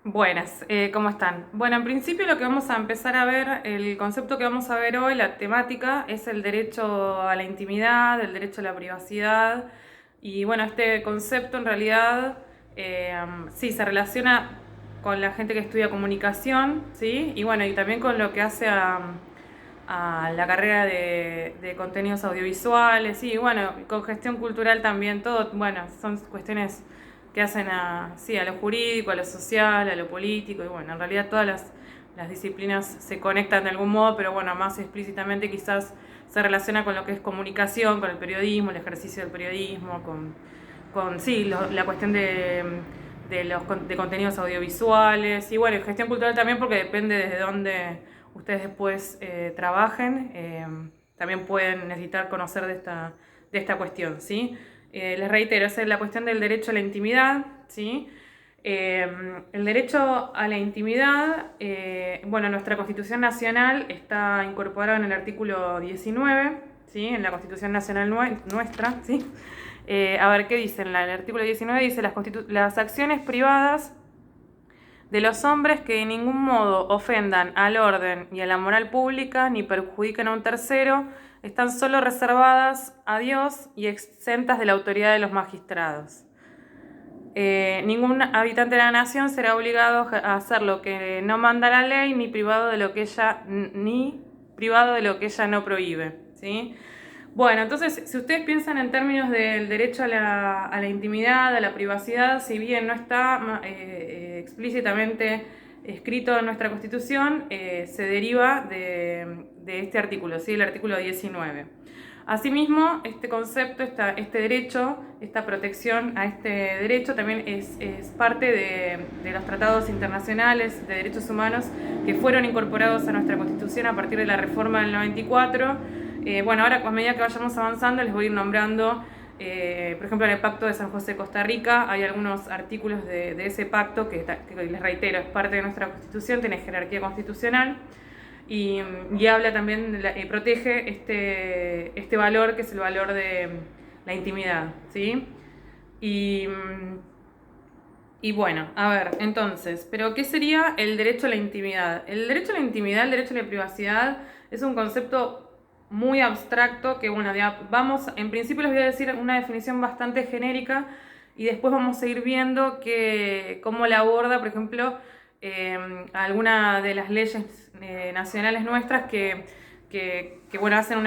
Buenas, ¿cómo están? Bueno, en principio lo que vamos a empezar a ver, el concepto que vamos a ver hoy, la temática, es el derecho a la intimidad, el derecho a la privacidad. Y bueno, este concepto en realidad sí se relaciona con la gente que estudia comunicación, ¿sí? Y bueno, y también con lo que hace a la carrera de contenidos audiovisuales, y bueno, con gestión cultural también, todo, bueno, son cuestiones que hacen sí, a lo jurídico, a lo social, a lo político, y bueno, en realidad todas las disciplinas se conectan de algún modo, pero bueno, más explícitamente quizás se relaciona con lo que es comunicación, con el periodismo, el ejercicio del periodismo, con sí, la cuestión de contenidos audiovisuales, y bueno, y gestión cultural también porque depende desde dónde ustedes después trabajen, también pueden necesitar conocer de esta cuestión, ¿sí? Les reitero, esa es la cuestión del derecho a la intimidad, ¿sí? El derecho a la intimidad, bueno, nuestra Constitución Nacional está incorporada en el artículo 19, ¿sí? En la Constitución Nacional nuestra, ¿sí? A ver, ¿qué dice? En el artículo 19 dice las acciones privadas de los hombres que de ningún modo ofendan al orden y a la moral pública ni perjudiquen a un tercero, están solo reservadas a Dios y exentas de la autoridad de los magistrados. Ningún habitante de la nación será obligado a hacer lo que no manda la ley, ni privado de lo que ella no prohíbe, ¿sí? Bueno, entonces, si ustedes piensan en términos del derecho a la intimidad, a la privacidad, si bien no está explícitamente escrito en nuestra Constitución, se deriva de este artículo, ¿sí? El artículo 19. Asimismo, este concepto, este derecho, esta protección a este derecho también es parte de los tratados internacionales de derechos humanos que fueron incorporados a nuestra Constitución a partir de la reforma del 94. Bueno, ahora a medida que vayamos avanzando les voy a ir nombrando, por ejemplo, en el Pacto de San José de Costa Rica hay algunos artículos de ese pacto que les reitero, es parte de nuestra Constitución, tiene jerarquía constitucional. Y habla también, protege este valor que es el valor de la intimidad, ¿sí? Y, y bueno, a ver, entonces, ¿pero qué sería el derecho a la intimidad? El derecho a la intimidad, el derecho a la privacidad, es un concepto muy abstracto que, bueno, en principio les voy a decir una definición bastante genérica y después vamos a ir viendo cómo la aborda, por ejemplo, alguna de las leyes nacionales nuestras que bueno, hacen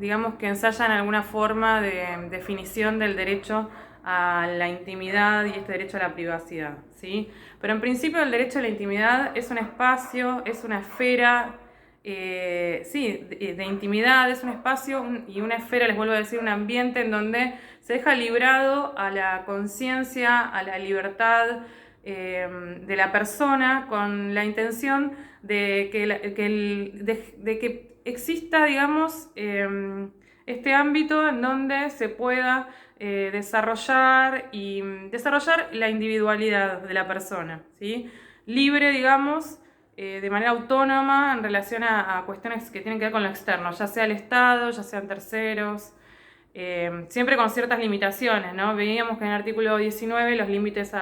digamos que ensayan alguna forma de definición del derecho a la intimidad y este derecho a la privacidad, ¿sí? Pero en principio el derecho a la intimidad es un espacio, es una esfera, sí, de intimidad, es un espacio y una esfera, les vuelvo a decir, un ambiente en donde se deja librado a la conciencia, a la libertad de la persona con la intención de que exista, digamos, este ámbito en donde se pueda desarrollar la individualidad de la persona, ¿sí? Libre, digamos, de manera autónoma en relación a cuestiones que tienen que ver con lo externo, ya sea el Estado, ya sean terceros, siempre con ciertas limitaciones, ¿no? Veíamos que en el artículo 19 los límites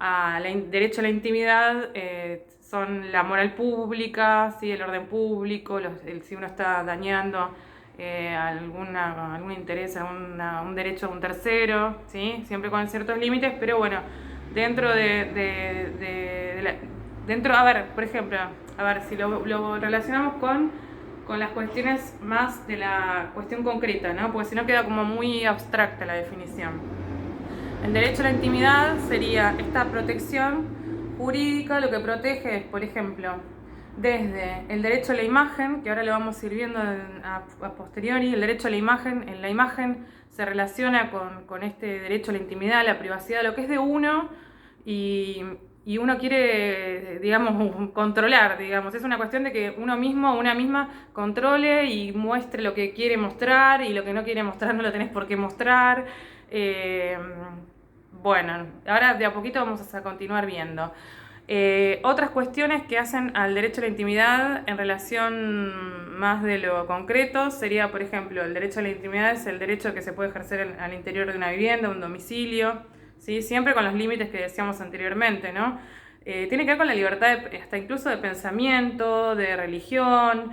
al derecho a la intimidad son la moral pública, ¿sí? El orden público, si uno está dañando algún interés, un derecho de un tercero, ¿sí? Siempre con ciertos límites, pero bueno, dentro a ver, por ejemplo, a ver si lo relacionamos con las cuestiones más de la cuestión concreta, ¿no? Porque si no queda como muy abstracta la definición. El derecho a la intimidad sería esta protección jurídica, lo que protege es, por ejemplo, desde el derecho a la imagen, que ahora lo vamos a ir viendo a posteriori. El derecho a la imagen, en la imagen se relaciona con este derecho a la intimidad, a la privacidad, lo que es de uno y uno quiere, digamos, controlar, digamos. Es una cuestión de que uno mismo o una misma controle y muestre lo que quiere mostrar y lo que no quiere mostrar no lo tenés por qué mostrar. Eh, bueno, ahora de a poquito vamos a continuar viendo. Otras cuestiones que hacen al derecho a la intimidad en relación más de lo concreto sería, por ejemplo, el derecho a la intimidad es el derecho que se puede ejercer al interior de una vivienda, un domicilio, ¿sí? Siempre con los límites que decíamos anteriormente, ¿no? Tiene que ver con la libertad hasta incluso de pensamiento, de religión,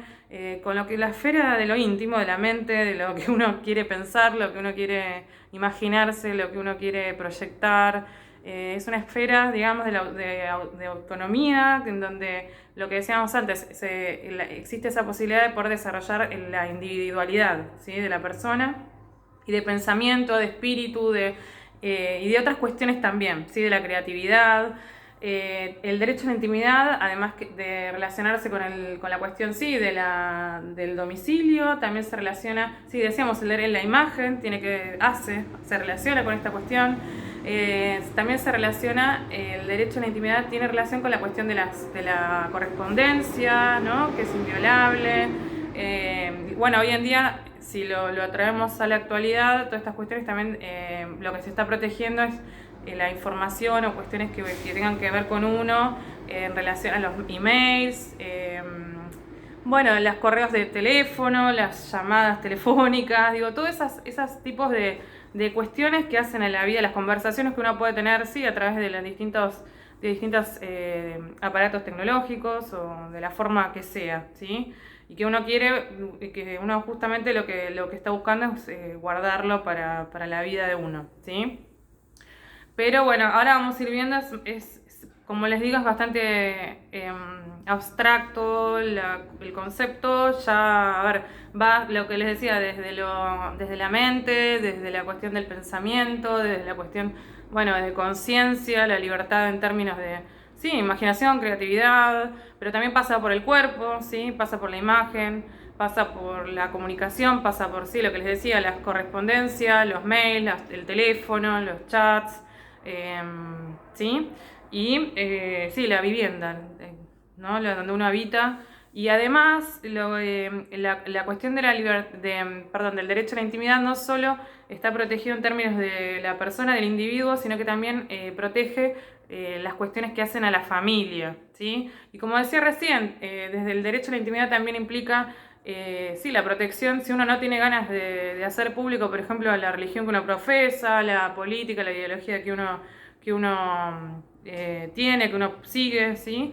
con lo que la esfera de lo íntimo, de la mente, de lo que uno quiere pensar, lo que uno quiere imaginarse, lo que uno quiere proyectar. Es una esfera, digamos, de autonomía, en donde lo que decíamos antes, existe esa posibilidad de poder desarrollar la individualidad, ¿sí? De la persona, y de pensamiento, de espíritu, y de otras cuestiones también, ¿sí? De la creatividad. El derecho a la intimidad, además de relacionarse con la cuestión del domicilio, también se relaciona, sí, decíamos, la imagen se relaciona con esta cuestión. También se relaciona, el derecho a la intimidad tiene relación con la cuestión de la correspondencia, ¿no? Que es inviolable. Bueno, hoy en día, si lo atraemos a la actualidad, todas estas cuestiones también, lo que se está protegiendo es la información o cuestiones que tengan que ver con uno en relación a los emails, bueno, los correos de teléfono, las llamadas telefónicas, digo, todos esos tipos de cuestiones que hacen en la vida, las conversaciones que uno puede tener, sí, a través de distintos aparatos tecnológicos o de la forma que sea, ¿sí? Y que uno justamente lo que está buscando es guardarlo para la vida de uno, ¿sí? Pero bueno, ahora vamos a ir viendo, como les digo, es bastante abstracto el concepto. Ya, a ver, va lo que les decía, desde la mente, desde la cuestión del pensamiento, desde la cuestión, bueno, de conciencia, la libertad en términos de, sí, imaginación, creatividad, pero también pasa por el cuerpo, sí, pasa por la imagen, pasa por la comunicación, pasa por, sí, lo que les decía, la correspondencia, los mails, el teléfono, los chats, ¿sí? Y sí, la vivienda, ¿no? Donde uno habita. Y además, la cuestión de del derecho a la intimidad no solo está protegido en términos de la persona, del individuo, sino que también protege las cuestiones que hacen a la familia, ¿sí? Y como decía recién, desde el derecho a la intimidad también implica sí, la protección, si uno no tiene ganas de hacer público, por ejemplo, la religión que uno profesa, la política, la ideología que uno tiene, que uno sigue, ¿sí?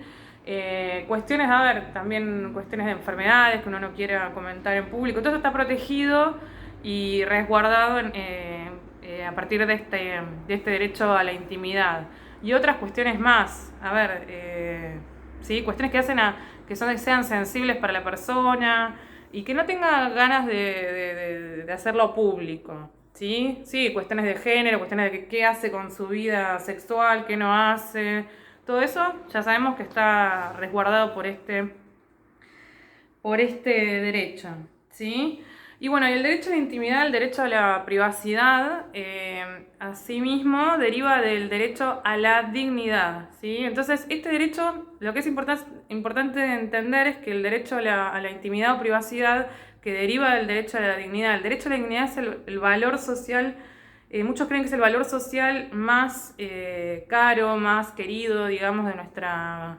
Cuestiones, a ver, también cuestiones de enfermedades que uno no quiera comentar en público, todo eso está protegido y resguardado a partir de este derecho a la intimidad. Y otras cuestiones más, a ver, ¿sí? Cuestiones que hacen sean sensibles para la persona y que no tenga ganas de hacerlo público, ¿sí? Sí, cuestiones de género, cuestiones de qué hace con su vida sexual, qué no hace, todo eso ya sabemos que está resguardado por este derecho, ¿sí? Y bueno, y el derecho a la intimidad, el derecho a la privacidad, asimismo deriva del derecho a la dignidad, ¿sí? Entonces, este derecho, lo que es importante entender es que el derecho a la intimidad o privacidad, que deriva del derecho a la dignidad, el derecho a la dignidad es el valor social, muchos creen que es el valor social más caro, más querido, digamos, de nuestra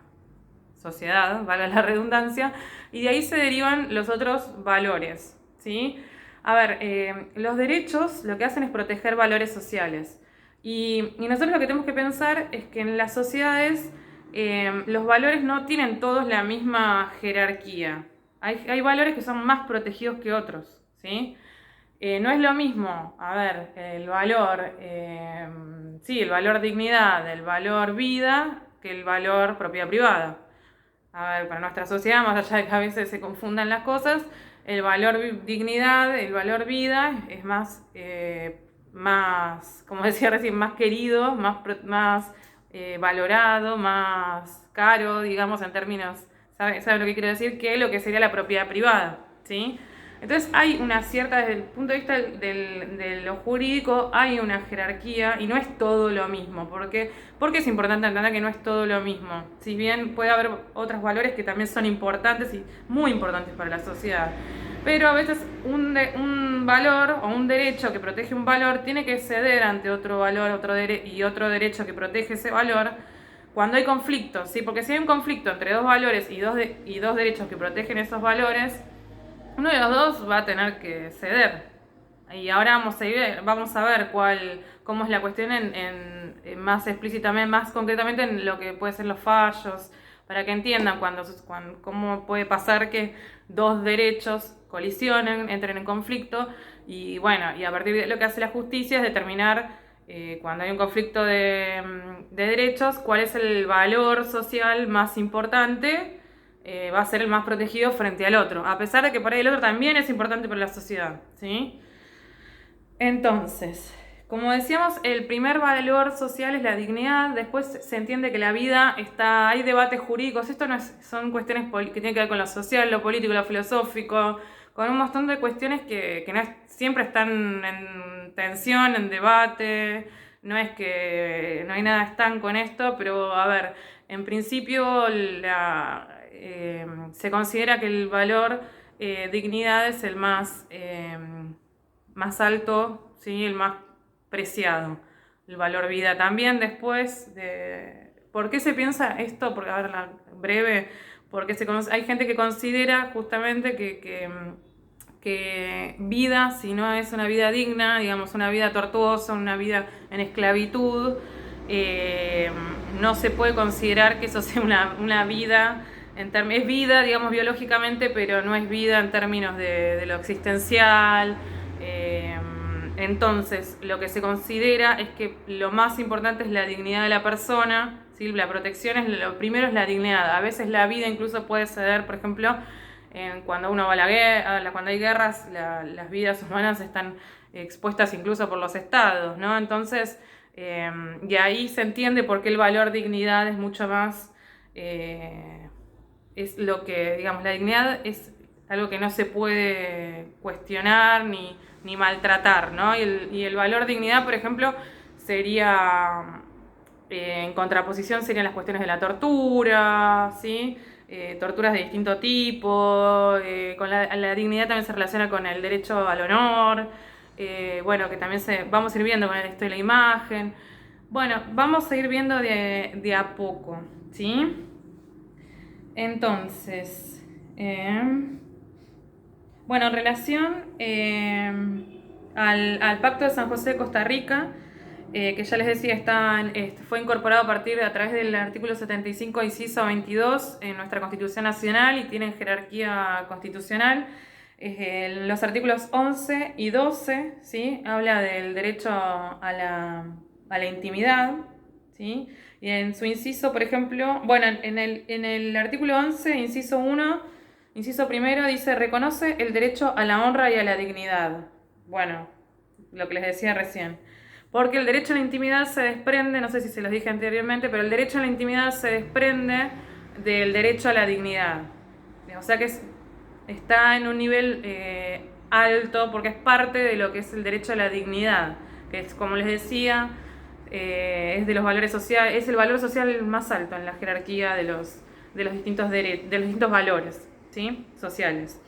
sociedad, valga la redundancia, y de ahí se derivan los otros valores, ¿sí? A ver, los derechos lo que hacen es proteger valores sociales. Y nosotros lo que tenemos que pensar es que en las sociedades los valores no tienen todos la misma jerarquía. Hay valores que son más protegidos que otros, ¿sí? No es lo mismo, a ver, el valor, sí, el valor dignidad, el valor vida, que el valor propiedad privada. A ver, para nuestra sociedad, más allá de que a veces se confundan las cosas, el valor dignidad, el valor vida es más, como decía recién, más querido, más valorado, más caro, digamos, en términos, ¿sabe lo que quiero decir? Que lo que sería la propiedad privada, ¿sí? Entonces hay una cierta, desde el punto de vista de lo jurídico, hay una jerarquía y no es todo lo mismo. Porque es importante entender que no es todo lo mismo. Si bien puede haber otros valores que también son importantes y muy importantes para la sociedad. Pero a veces un valor o un derecho que protege un valor tiene que ceder ante otro valor otro derecho que protege ese valor cuando hay conflictos, ¿sí? Porque si hay un conflicto entre dos valores y dos derechos que protegen esos valores, uno de los dos va a tener que ceder, Y ahora vamos a ver cómo es la cuestión más explícitamente, más concretamente en lo que pueden ser los fallos, para que entiendan cómo puede pasar que dos derechos colisionen, entren en conflicto, y bueno, y a partir de lo que hace la justicia es determinar, cuando hay un conflicto de derechos, cuál es el valor social más importante, va a ser el más protegido frente al otro, a pesar de que por ahí el otro también es importante para la sociedad, ¿sí? Entonces, como decíamos, el primer valor social es la dignidad. Después se entiende que la vida hay debates jurídicos. Esto son cuestiones que tienen que ver con lo social, lo político, lo filosófico, con un montón de cuestiones que siempre están en tensión, en debate. No es que no hay nada estanco en esto, pero a ver, en principio se considera que el valor dignidad es el más alto, ¿sí? El más preciado. El valor vida también después de... ¿Por qué se piensa esto? Porque, a ver, breve, porque hay gente que considera justamente que vida, si no es una vida digna, digamos, una vida tortuosa, una vida en esclavitud, no se puede considerar que eso sea una vida, es vida, digamos, biológicamente, pero no es vida en términos de lo existencial. Entonces, lo que se considera es que lo más importante es la dignidad de la persona, ¿sí? La protección lo primero es la dignidad. A veces la vida incluso puede ceder, por ejemplo, cuando uno va a la guerra, cuando hay guerras, las vidas humanas están expuestas incluso por los estados, ¿no? Entonces, y ahí se entiende por qué el valor dignidad es mucho más, es lo que, digamos, la dignidad es algo que no se puede cuestionar ni maltratar, ¿no? Y el valor dignidad, por ejemplo, sería, en contraposición serían las cuestiones de la tortura, ¿sí? Torturas de distinto tipo, con la dignidad también se relaciona con el derecho al honor, bueno, que también vamos a ir viendo con esto de la imagen. Bueno, vamos a ir viendo de a poco, ¿sí? Entonces, bueno, en relación al Pacto de San José de Costa Rica, que ya les decía, fue incorporado a través del artículo 75, inciso 22 en nuestra Constitución Nacional y tiene jerarquía constitucional. Los artículos 11 y 12, ¿sí? Habla del derecho a la intimidad, ¿sí? Y en su inciso, por ejemplo, bueno, en el artículo 11, inciso 1, inciso primero, dice, reconoce el derecho a la honra y a la dignidad. Bueno, lo que les decía recién. Porque el derecho a la intimidad se desprende, no sé si se los dije anteriormente, pero el derecho a la intimidad se desprende del derecho a la dignidad. O sea que está en un nivel alto porque es parte de lo que es el derecho a la dignidad, que es, como les decía, es de los valores sociales, es el valor social más alto en la jerarquía de los distintos valores, ¿sí? Sociales.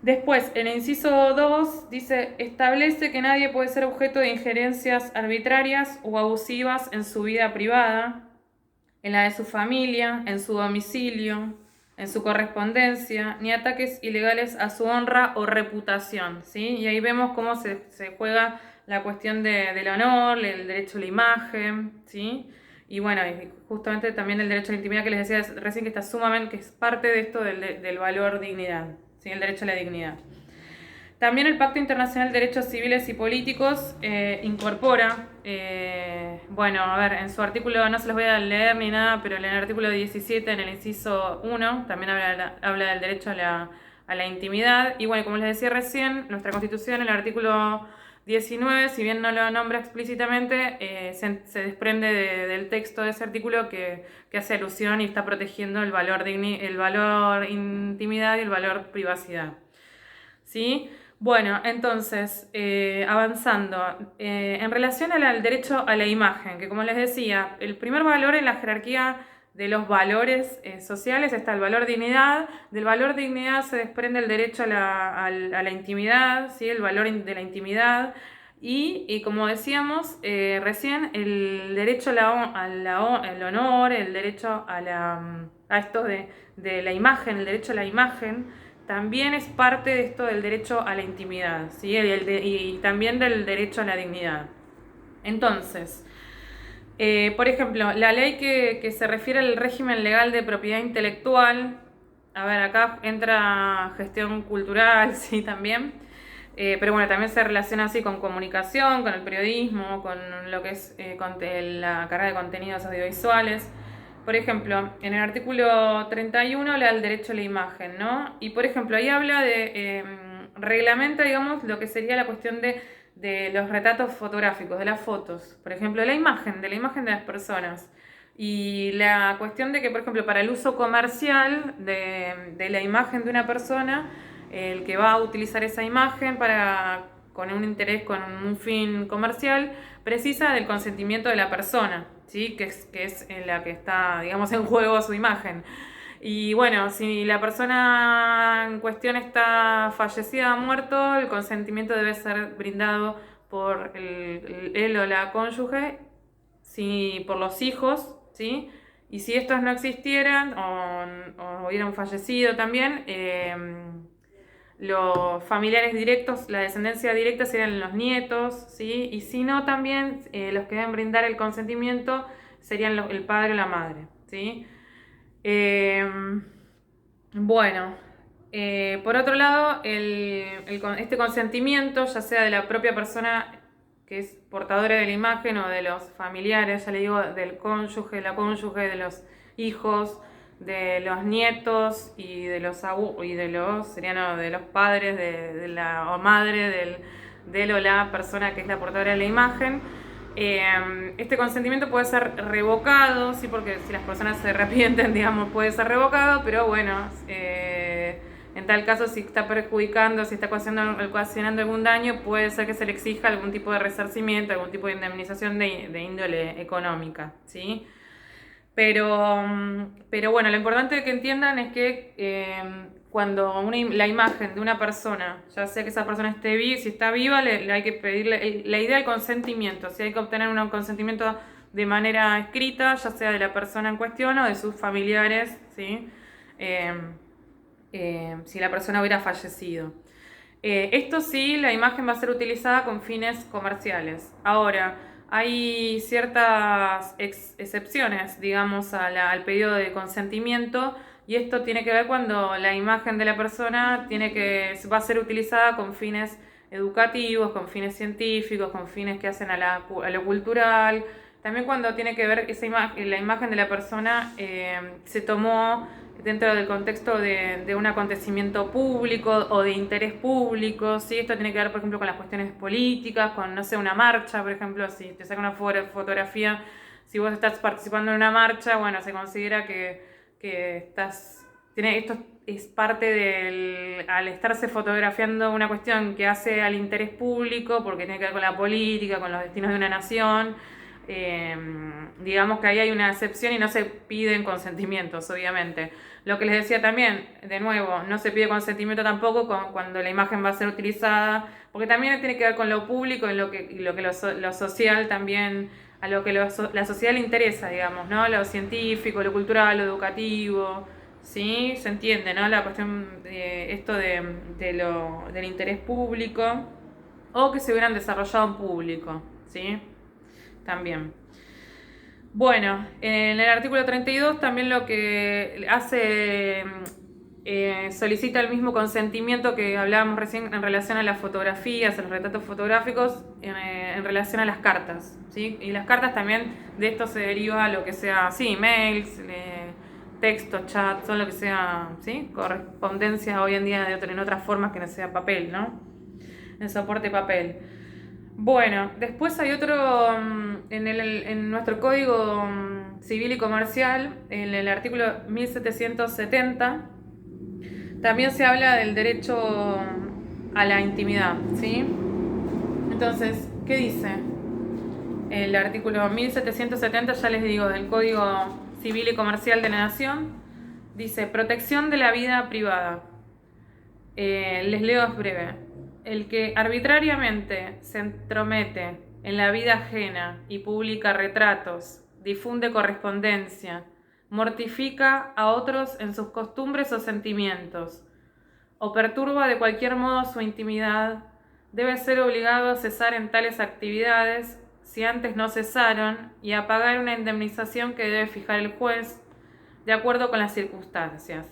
Después, en el inciso 2 dice, establece que nadie puede ser objeto de injerencias arbitrarias o abusivas en su vida privada, en la de su familia, en su domicilio, en su correspondencia, ni ataques ilegales a su honra o reputación, ¿sí? Y ahí vemos cómo se juega la cuestión del honor, el derecho a la imagen, ¿sí? Y bueno, y justamente también el derecho a la intimidad que les decía recién, que está sumamente, que es parte de esto del valor dignidad, ¿sí? El derecho a la dignidad. También el Pacto Internacional de Derechos Civiles y Políticos incorpora, bueno, a ver, en su artículo, no se los voy a leer ni nada, pero en el artículo 17, en el inciso 1, también habla del derecho a la intimidad. Y bueno, como les decía recién, nuestra Constitución, el artículo 19, si bien no lo nombra explícitamente, se desprende del texto de ese artículo que hace alusión y está protegiendo el valor intimidad y el valor privacidad, ¿sí? Bueno, entonces, avanzando, en relación al derecho a la imagen, que como les decía, el primer valor en la jerarquía de los valores sociales está el valor dignidad. Del valor dignidad se desprende el derecho a la intimidad, ¿sí? El valor de la intimidad. Y como decíamos recién, el derecho al honor, el derecho a esto de la imagen, el derecho a la imagen, también es parte de esto del derecho a la intimidad, ¿sí? Y también del derecho a la dignidad. Entonces, por ejemplo, la ley que se refiere al régimen legal de propiedad intelectual, a ver, acá entra gestión cultural, sí, también, pero bueno, también se relaciona así con comunicación, con el periodismo, con lo que es la carrera de contenidos audiovisuales. Por ejemplo, en el artículo 31 habla del derecho a la imagen, ¿no? Y por ejemplo, ahí habla de, reglamenta, digamos, lo que sería la cuestión de los retratos fotográficos, de las fotos, por ejemplo, de la imagen de las personas. Y la cuestión de que, por ejemplo, para el uso comercial de la imagen de una persona, el que va a utilizar esa imagen con un interés, con un fin comercial, precisa del consentimiento de la persona, ¿sí? que es en la que está, digamos, en juego su imagen. Y bueno, si la persona en cuestión está fallecida o muerto, el consentimiento debe ser brindado por él o la cónyuge, por los hijos, ¿sí? Y si estos no existieran o hubieran fallecido también, los familiares directos, la descendencia directa serían los nietos, ¿sí? Y si no, también los que deben brindar el consentimiento serían el padre o la madre, ¿sí? Bueno, por otro lado, este consentimiento, ya sea de la propia persona que es portadora de la imagen o de los familiares, ya le digo, del cónyuge, la cónyuge, de los hijos, de los nietos y de los de los padres de la o madre del o la persona que es la portadora de la imagen. Este consentimiento puede ser revocado, sí, porque si las personas se arrepienten, digamos, puede ser revocado, pero bueno, en tal caso, si está perjudicando, si está ocasionando algún daño, puede ser que se le exija algún tipo de resarcimiento, algún tipo de indemnización de índole económica, ¿sí? Pero bueno, lo importante que entiendan es que cuando la imagen de una persona, ya sea que esa persona esté viva, si está viva, le hay que pedirle la idea del consentimiento, si hay que obtener un consentimiento de manera escrita, ya sea de la persona en cuestión o de sus familiares, ¿sí? Si la persona hubiera fallecido. Esto sí, la imagen va a ser utilizada con fines comerciales. Ahora, hay ciertas excepciones, digamos, al pedido de consentimiento, y esto tiene que ver cuando la imagen de la persona va a ser utilizada con fines educativos, con fines científicos, con fines que hacen a lo cultural. También cuando tiene que ver la imagen de la persona se tomó dentro del contexto de un acontecimiento público o de interés público, ¿sí? Esto tiene que ver, por ejemplo, con las cuestiones políticas, con, no sé, una marcha, por ejemplo, si te saca una fotografía, si vos estás participando en una marcha, bueno, se considera que esto es parte al estarse fotografiando una cuestión que hace al interés público, porque tiene que ver con la política, con los destinos de una nación. Digamos que ahí hay una excepción y no se piden consentimientos, obviamente. Lo que les decía también, de nuevo, no se pide consentimiento tampoco cuando la imagen va a ser utilizada, porque también tiene que ver con lo público y lo social también, a lo que la sociedad le interesa, digamos, ¿no? Lo científico, lo cultural, lo educativo, ¿sí? Se entiende, ¿no? La cuestión de esto del interés público o que se hubieran desarrollado en público, ¿sí? También. Bueno, en el artículo 32 también lo que hace solicita el mismo consentimiento que hablábamos recién en relación a las fotografías, a los retratos fotográficos, en relación a las cartas, ¿sí? Y las cartas también, de esto se deriva lo que sea, sí, mails, textos, chats, todo lo que sea, ¿sí? Correspondencia hoy en día en otras formas que no sea papel, ¿no? En soporte papel. Bueno, después hay otro, en nuestro Código Civil y Comercial, en el artículo 1770, también se habla del derecho a la intimidad, ¿sí? Entonces, ¿qué dice? El artículo 1770, ya les digo, del Código Civil y Comercial de la Nación, dice: protección de la vida privada. Les leo, es breve. El que arbitrariamente se entromete en la vida ajena y publica retratos, difunde correspondencia, mortifica a otros en sus costumbres o sentimientos, o perturba de cualquier modo su intimidad, debe ser obligado a cesar en tales actividades si antes no cesaron y a pagar una indemnización que debe fijar el juez de acuerdo con las circunstancias.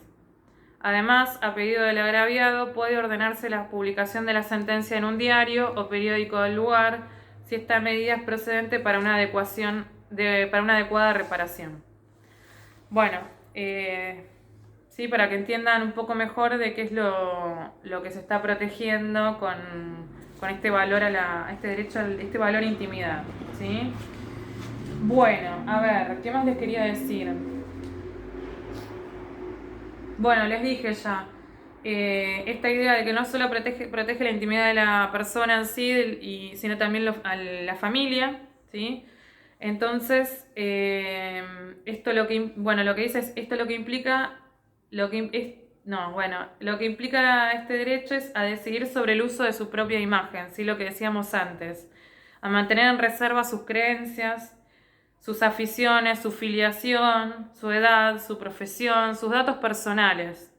Además, a pedido del agraviado, puede ordenarse la publicación de la sentencia en un diario o periódico del lugar si esta medida es procedente para una adecuada reparación. Bueno, sí, para que entiendan un poco mejor de qué es lo que se está protegiendo con este valor este derecho, este valor intimidad, ¿sí? Bueno, a ver, ¿qué más les quería decir? Bueno, les dije ya, esta idea de que no solo protege la intimidad de la persona en sí, sino también a la familia, ¿sí? Entonces, esto lo que dice es, esto lo que implica, lo que implica este derecho es a decidir sobre el uso de su propia imagen, ¿sí? Lo que decíamos antes, a mantener en reserva sus creencias, sus aficiones, su filiación, su edad, su profesión, sus datos personales.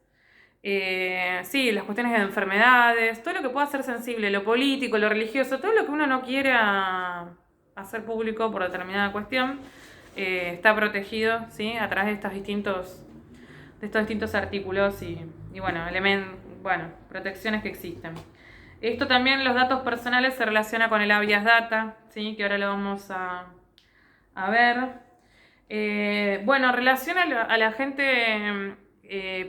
Sí, las cuestiones de enfermedades, todo lo que pueda ser sensible, lo político, lo religioso, todo lo que uno no quiera hacer público por determinada cuestión, está protegido, ¿sí? A través de estos distintos artículos y protecciones que existen. Esto también, los datos personales, se relaciona con el habeas data, ¿sí? Que ahora lo vamos a ver. Relaciona a la gente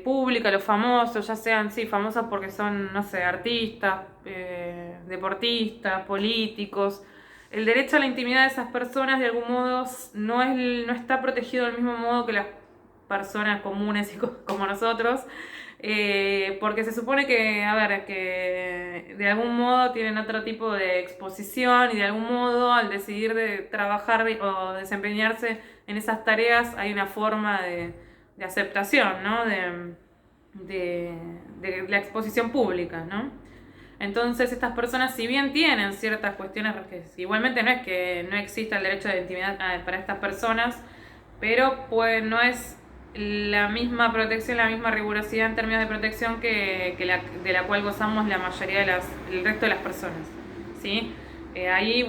pública, los famosos, ya sean, sí, famosos porque son, no sé, artistas, deportistas, políticos. El derecho a la intimidad de esas personas, de algún modo, no está protegido del mismo modo que las personas comunes como nosotros, porque se supone que de algún modo tienen otro tipo de exposición y de algún modo al decidir de trabajar o desempeñarse en esas tareas hay una forma de aceptación, ¿no? De la exposición pública, ¿no? Entonces estas personas, si bien tienen ciertas cuestiones, que igualmente no es que no exista el derecho de intimidad para estas personas, pero pues no es la misma protección, la misma rigurosidad en términos de protección de la cual gozamos la mayoría el resto de las personas, ¿sí? Ahí,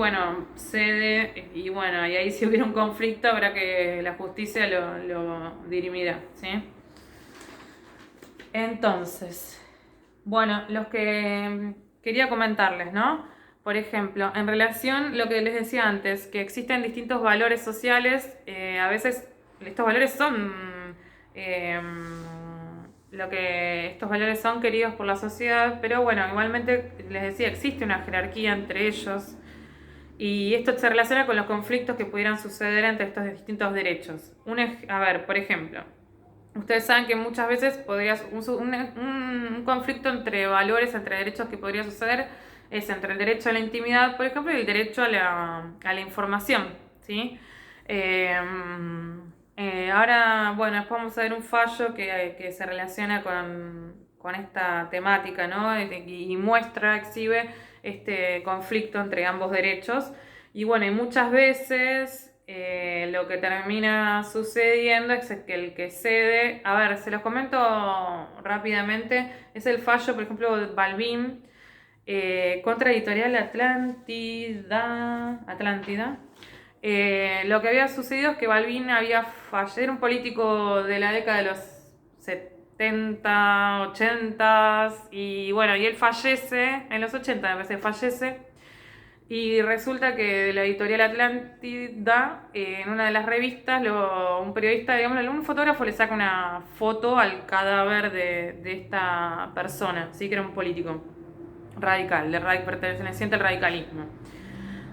cede, y ahí si hubiera un conflicto habrá que la justicia lo dirimirá, ¿sí? Entonces, los que quería comentarles, ¿no? Por ejemplo, en relación a lo que les decía antes, que existen distintos valores sociales, a veces estos valores son estos valores son queridos por la sociedad, pero igualmente les decía, existe una jerarquía entre ellos y esto se relaciona con los conflictos que pudieran suceder entre estos distintos derechos. Por ejemplo, ustedes saben que muchas veces un conflicto entre valores, entre derechos que podría suceder es entre el derecho a la intimidad, por ejemplo, y el derecho a la información, ¿sí? Ahora, después vamos a ver un fallo que se relaciona con esta temática, ¿no? Y exhibe este conflicto entre ambos derechos. Y muchas veces lo que termina sucediendo es que el que cede, se los comento rápidamente, es el fallo, por ejemplo, de Balbín contra Editorial Atlántida. Lo que había sucedido es que Balbín había fallecido, era un político de la década de los 70, 80 y él fallece, en los 80 me parece fallece, y resulta que de la Editorial Atlántida, en una de las revistas, un periodista, un fotógrafo le saca una foto al cadáver de esta persona, ¿sí? Que era un político radical, perteneciente al radicalismo.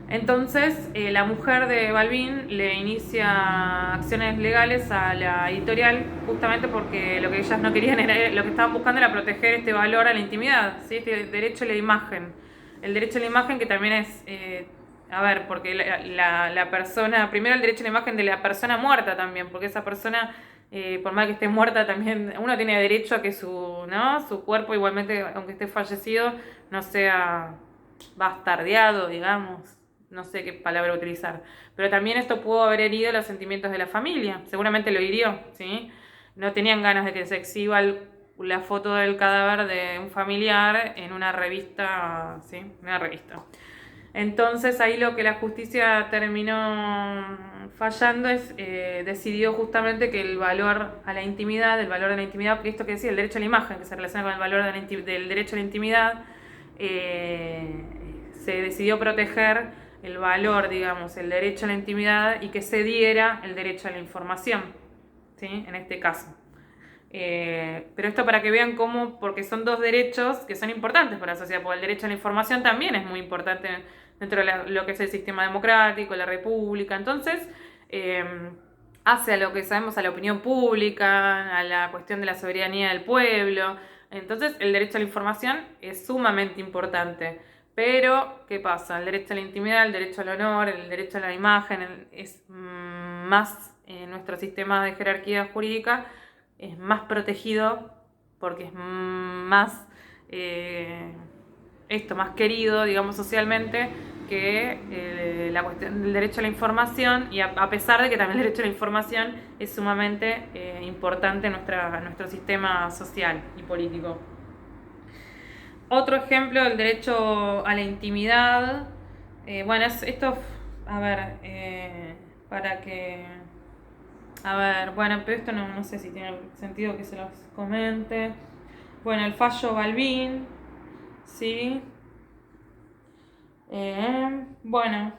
Entonces, la mujer de Balbín le inicia acciones legales a la editorial justamente porque lo que ellas no querían lo que estaban buscando era proteger este valor a la intimidad, ¿sí? Este derecho a la imagen. El derecho a la imagen que también es, porque la persona, primero el derecho a la imagen de la persona muerta también, porque esa persona, por más que esté muerta, también uno tiene derecho a que su cuerpo, igualmente, aunque esté fallecido, no sea bastardeado, digamos. No sé qué palabra utilizar, pero también esto pudo haber herido los sentimientos de la familia, seguramente lo hirió, ¿sí? No tenían ganas de que se exhiba la foto del cadáver de un familiar en una revista, ¿sí? Una revista. Entonces ahí lo que la justicia terminó fallando es, decidió justamente que el valor a la intimidad, el valor de la intimidad, porque esto que decía, el derecho a la imagen, que se relaciona con el valor de del derecho a la intimidad, se decidió proteger el valor, digamos, el derecho a la intimidad y que se diera el derecho a la información, ¿sí? En este caso. Pero esto para que vean cómo, porque son dos derechos que son importantes para la sociedad, porque el derecho a la información también es muy importante dentro de lo que es el sistema democrático, la república. Entonces, hace a lo que sabemos, a la opinión pública, a la cuestión de la soberanía del pueblo. Entonces, el derecho a la información es sumamente importante. Pero, ¿qué pasa? El derecho a la intimidad, el derecho al honor, el derecho a la imagen es más en nuestro sistema de jerarquía jurídica, es más protegido porque es más más querido, digamos, socialmente que la cuestión del derecho a la información, y a pesar de que también el derecho a la información es sumamente importante en nuestro sistema social y político. Otro ejemplo del derecho a la intimidad, esto, a ver, para que... A ver, bueno, pero esto no sé si tiene sentido que se los comente. Bueno, el fallo Balbín, ¿sí? Bueno,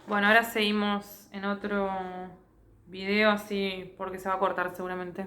ahora seguimos en otro video así porque se va a cortar seguramente.